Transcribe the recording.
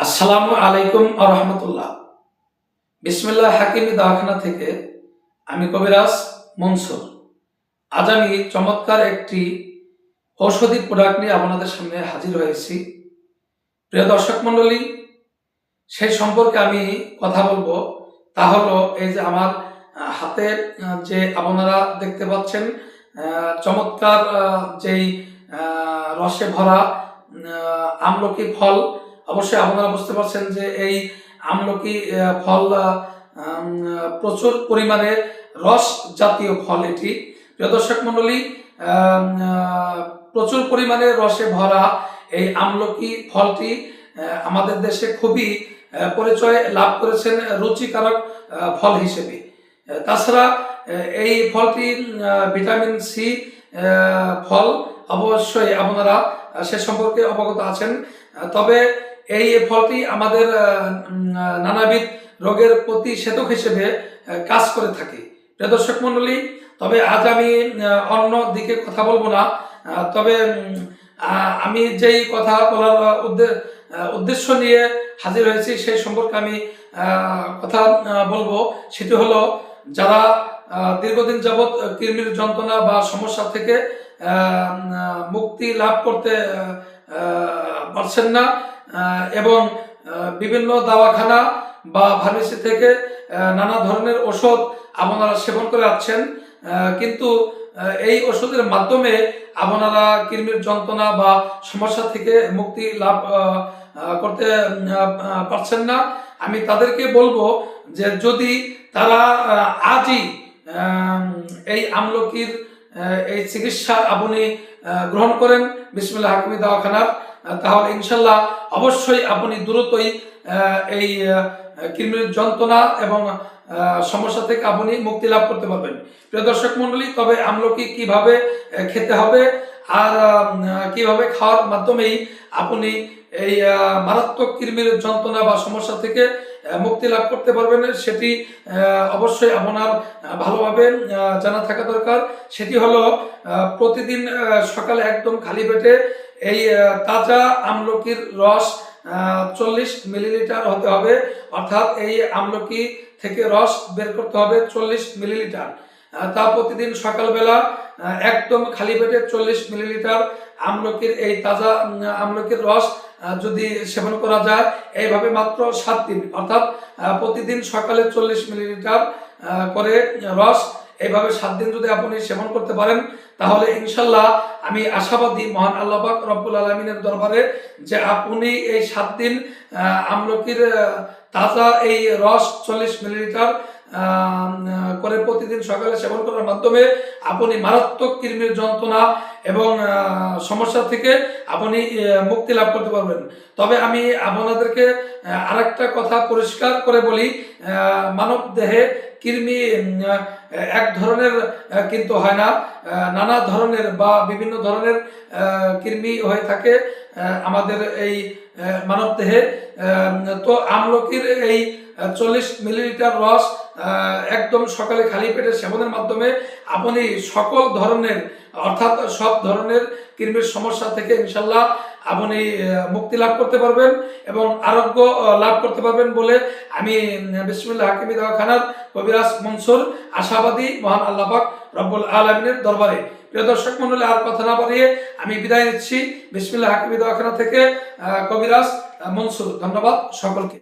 আসসালামু আলাইকুম আ রহমতুল্লাহ। বিসমিল্লাহ হাকিমি দাওয়াখানা থেকে আমি কবিরাজ মনসুর। আজ আমি চমৎকার একটি ঔষধি প্রোডাক্ট নিয়ে আপনাদের সামনে হাজির হয়েছি। প্রিয় দর্শক মণ্ডলী, সেই সম্পর্কে আমি কথা বলবো। তা হলো এই যে আমার হাতে যে আপনারা দেখতে পাচ্ছেন চমৎকার যেই রসে ভরা আমলকি ফল। অবশ্যই আপনারা বুঝতে পারছেন যে এই আমলকি ফল প্রচুর পরিমাণে রস জাতীয় ফল। এটি প্রিয় দর্শক মণ্ডলী, প্রচুর পরিমাণে রসে ভরা এই আমলকি ফলটি আমাদের দেশে খুবই পরিচয় লাভ করেছেন রুচিকারক ফল হিসেবে। তাছাড়া এই ফলটি ভিটামিন সি ফল, অবশ্যই আপনারা সে সম্পর্কে অবগত আছেন। তবে এই ফলটি আমাদের নানাবিধ রোগের প্রতিষেধক হিসেবে কাজ করে থাকে। প্রিয় দর্শক মণ্ডলী, তবে আজ আমি অন্য দিকে কথা বলবো না। তবে আমি যেই কথা বলার উদ্দেশ্য নিয়ে হাজির হয়েছি সেই সম্পর্কে আমি কথা বলবো। সেটি হলো, যারা দীর্ঘদিন যাবৎ কৃমির যন্ত্রণা বা সমস্যা থেকে মুক্তি লাভ করতে পারছেন না এবং বিভিন্ন দাওয়াখানা বা ফার্মেসি থেকে নানা ধরনের ওষুধ আপনারা সেবন করে আসছেন, কিন্তু এই ওষুধের মাধ্যমে আপনারা কৃমির যন্ত্রণা বা সমস্যা থেকে মুক্তি লাভ করতে পারছেন না। আমি তাদেরকে বলবো যে যদি তারা আজই এই আমলকির এই চিকিৎসা আপনি গ্রহণ করেন বিসমিল্লাহ হাকিমি দাওয়াখানার, তাহলে ইনশাল্লাহ অবশ্যই আপনি দ্রুতই এই কৃমির যন্ত্রণা এবং সমস্যা থেকে আপনি মুক্তি লাভ করতে পারবেন। প্রিয় দর্শক মণ্ডলী, তবে আমলকি কিভাবে খেতে হবে আর কিভাবে খাওয়ার মাধ্যমেই আপনি এই মারাত্মক কৃমির যন্ত্রণা বা সমস্যা থেকে মুক্তি লাভ করতে পারবেন, সেটি অবশ্যই আপনার ভালোভাবে জানা থাকা দরকার। সেটি হলো, প্রতিদিন সকালে একদম খালি পেটে এই তাজা আমলকির রস 40 মিলিলিটার হতে হবে। অর্থাৎ এই আমলকি থেকে রস বের করতে হবে 40 মিলিলিটার। তা প্রতিদিন সকালবেলা একদম খালি পেটে 40 মিলিলিটার আমলকির এই তাজা আমলকির রস যদি সেবন করা যায়, এইভাবে মাত্র 7 দিন, অর্থাৎ প্রতিদিন সকালে 40 মিলিলিটার করে রস এইভাবে 7 দিন যদি আপনি সেবন করতে পারেন, তাহলে ইনশাল্লাহ আমি আশাবাদী মহান আল্লাহ পাক রব্বুল আলামিনের দরবারে যে আপনি এই 7 দিন আমলকির তাজা এই রস 40 মিলিলিটার করে প্রতিদিন সকালে সেবন করার মাধ্যমে আপনি মারাত্মক কৃমির যন্ত্রণা এবং সমস্যা থেকে আপনি মুক্তি লাভ করতে পারবেন। তবে আমি আপনাদেরকে আরেকটা কথা পরিষ্কার করে বলি, মানব দেহে কৃমি এক ধরনের কিন্তু হয় না, নানা ধরনের বা বিভিন্ন ধরনের কৃমি হয়ে থাকে আমাদের এই মানব দেহে। তো আমলকির এই 40 মিলিলিটার রস একদম সকালে খালি পেটে সেবনের মাধ্যমে আপনি সকল ধরনের, অর্থাৎ সব ধরনের কৃমির সমস্যা থেকে ইনশাল্লাহ আপনি মুক্তি লাভ করতে পারবেন এবং আরোগ্য লাভ করতে পারবেন বলে আমি বিসমিল্লাহ হাকিমি দাওয়াখানার কবিরাজ মনসুর আশাবাদী মহান আল্লাহ পাক রব্বুল আলামিনের দরবারে। প্রিয় দর্শক মণ্ডলী, আর কথা না বাড়িয়ে আমি বিদায় নিচ্ছি বিসমিল্লাহ হাকিমি দাওয়াখানা থেকে কবিরাজ মনসুর। ধন্যবাদ সকলকে।